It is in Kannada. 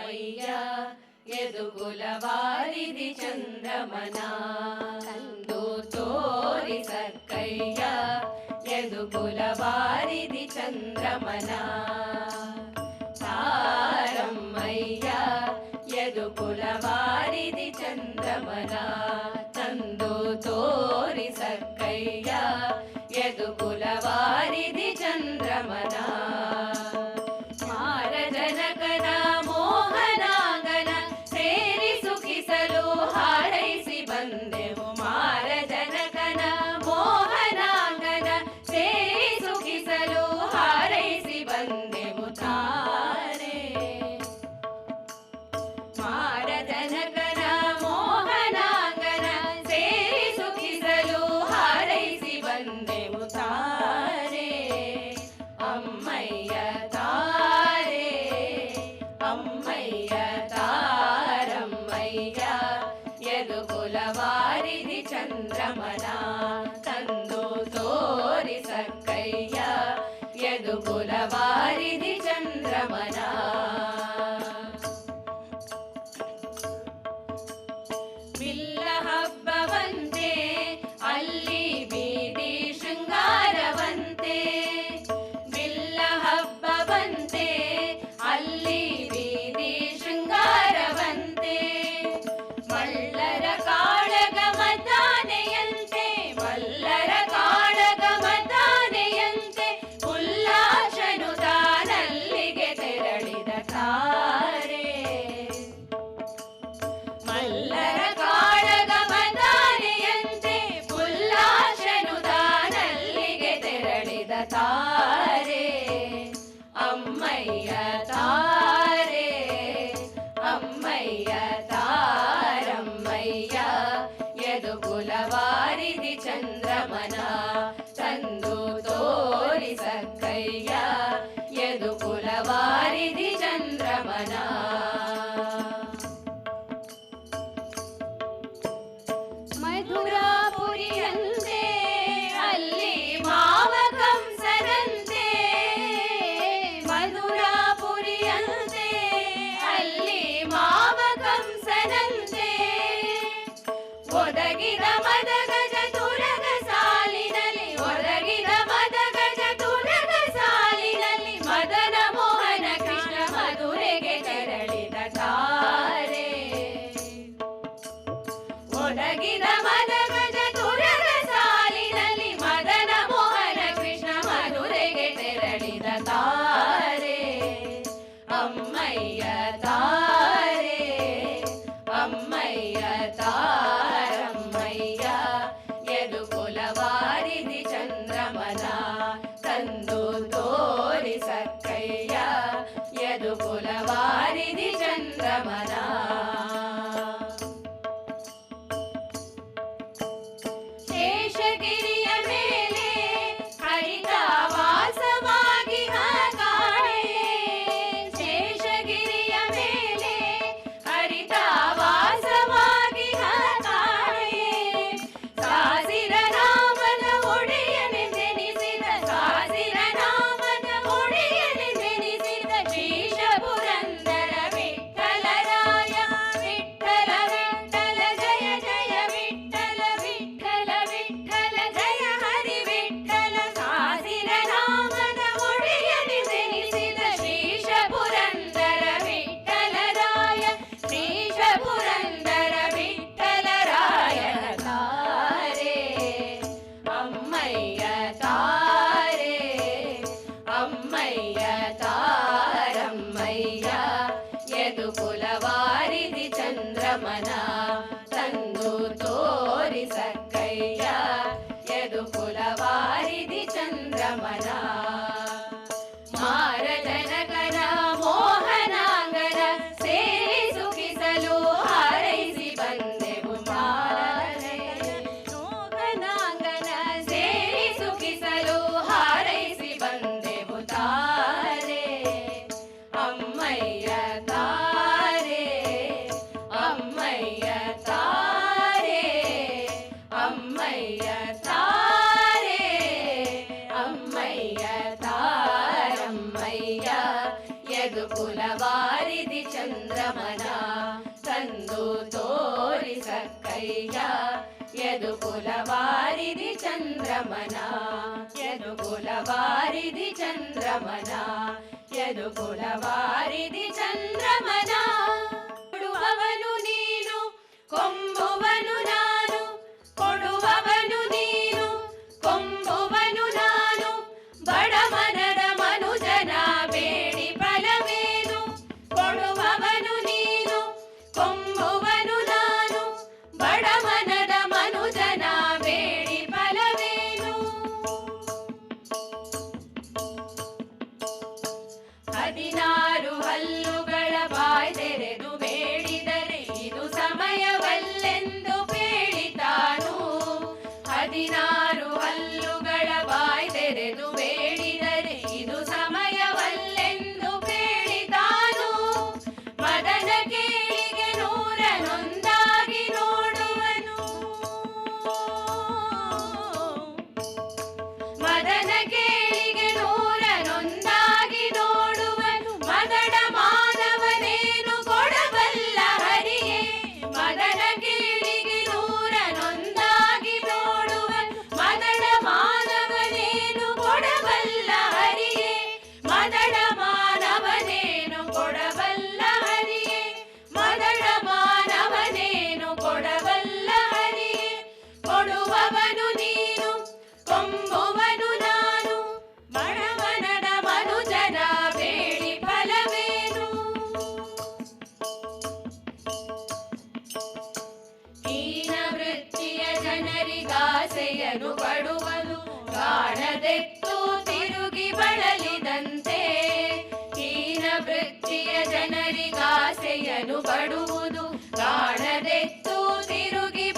ತಾರಮ್ಮಯ್ಯ ಯದುಕುಲವಾರಿಧಿ ಚಂದ್ರಮನ ತಂದು ತೋರಿಸಕ್ಕಯ್ಯ ಯದುಕುಲವಾರಿಧಿ ಚಂದ್ರಮನ ತಾರಮ್ಮಯ್ಯ ಯದುಕುಲವಾರಿಧಿ ಚಂದ್ರಮನ ತಂದು ತೋರಿಸಕ್ಕಯ್ಯ ಯದುಕುಲವಾರಿಧಿ ಚಂದ್ರಮನ ಮಾರಜನಕನ ಮೋಹನಾಂಗನ ಸೇರಿ ಸುಖಿಸಲು ಹಾರೈಸಿ ಬಂದೆವು ಮಾರಜನಕನ ಮೋಹನಾಂಗನ ಸೇರಿ ಸುಖಿಸಲು ಹಾರೈಸಿ ಬಂದೆವು ತಾರೆ ಮಾರಜನಕನ ಮೋಹನಾಂಗನ ಸೇರಿ ಸುಖಿಸಲು ಹಾರೈಸಿ ಬಂದೆವು ತಾರೆ ಅಮ್ಮಯ್ಯ ತಾರೆ ಅಮ್ಮಯ್ಯ ತಾರಮ್ಮಯ್ಯ ಯದುಕುಲವಾರಿಧಿ ಚಂದ್ರಮನ ತಂದು ತೋರಿಸಕ್ಕಯ್ಯ ಯದುಕುಲವಾರಿಧಿ ಚಂದ್ರಮನ ಬಿಲ್ಲ ಹಬ್ಬವಂತೆ ಅಲ್ಲಿ ಬೀದಿ ಶೃಂಗಾರವಂತೆ ಬಿಲ್ಲ ಹಬ್ಬವಂತೆ ಅಲ್ಲಿ ಬೀದಿ ಶೃಂಗಾರವಂತೆ ಮಲ್ಲರ ಕಾಳಗ ಮತಾನೆಯಂತೆ ಮಲ್ಲರ ಕಾಳಗ ಮತಾನೆಯಂತೆ ಉಲ್ಲಾಸನು ತಾನಲ್ಲಿಗೆ ತೆರಳಿದ ತಾರೆ ಮಲ್ಲರ ಕಾಳಗ ಮತಾನೆಯಂತೆ ಉಲ್ಲಾಸನು ತಾನಲ್ಲಿಗೆ ತೆರಳಿದ ತಾರೆ ಅಮ್ಮಯ್ಯ ತಾರೆ ಅಮ್ಮಯ್ಯ ತಾರಮ್ಮಯ್ಯ ಯದುಕುಲವಾರಿಧಿ ಚಂದ್ರಮನ ತಂದು ತೋರಿಸಕ್ಕಯ್ಯ ಯದುಕುಲವಾರಿಧಿ ಚಂದ್ರಮನ ಮಧುರಾಪುರಿಯಂತೆ ಅಲ್ಲಿ ಮಾವ ಕಂಸರಂತೆ ಮಧುರಾಪುರಿ ಯದುಕುಲವಾರಿಧಿ ಚಂದ್ರಮನ ತಂದು ತೋರಿಸಕ್ಕಯ್ಯ ಯದುಕುಲವಾರಿಧಿ ಚಂದ್ರಮನ ಯದುಕುಲವಾರಿಧಿ ಚಂದ್ರಮನ ಯದುಕುಲವಾರಿಧಿ ಚಂದ್ರಮನ ಕೊಡುವವನು ನೀನು ಕೊಂಬುವನು ನಾನು ಕೊಡುವವನು ನೀನು ಕೊಂಬುವನು ನಾನು ಬಡಮನದ ಮನುಜನ ಬೇಡಿ ಫಲವೇನು ಕೊಡುವವನು ನೀನು ಕೊಂಬುವನು ನಾನು ಬಡಮನದ ಮನುಜನ ಬೇಡಿ ಫಲವೇನು 16 ಹಲ್ಲುಗಳ ಬಾಯ್ದೆರೆದು ಬೇಡಿದರೆ ಇದು ಸಮಯವಲ್ಲೆಂದು ಬೇಡಿತಾನು 16 ಹಲ್ಲುಗಳ ಬಾಯ್ದೆರೆದು ಬೇಡಿದರೆ ಇದು ಸಮಯವಲ್ಲೆಂದು ಬೇಡಿತಾನು ಮದನ ಕೇಳಿಗೆ 101 ನೋಡುವನು ಮದನ ಕೇಳಿಗೆ 101 ನೋಡುವನು ಮದಡ ಮಾನವನೇನು ಕೊಡಬಲ್ಲ ಹರಿಗೆ ಮದನ ಕೇಳಿಗೆ 101 ನೋಡುವನು ಮದಡ ಮಾನವನೇನು ಕೊಡಬಲ್ಲ ಹರಿಗೆ ಮದಡ ಮಾನವನೇನು ಕೊಡಬಲ್ಲ ಹರಿಗೆ ಮದಡ ಮಾನವನೇನು ಕೊಡಬಲ್ಲ ಹರಿಗೆ ಕೊಡುವವನು ನೀನು ಕೊಂಬುವನು ನಾನು ಬಡವನದ ಮನುಜನ ಬೇಡಿ ಫಲವೇನು ಹೀನ ವೃತ್ತಿಯ ಜನರಿಗಾಸೆಯನು ಪಡುವನು ಕಾಣದೆತ್ತು ತಿರುಗಿ ಬಳಲಿದಂತೆ ಹೀನ ವೃತ್ತಿಯ ಜನರಿಗಾಸೆಯನು ಪಡುವುದು ಕಾಣದೆತ್ತು ತಿರುಗಿ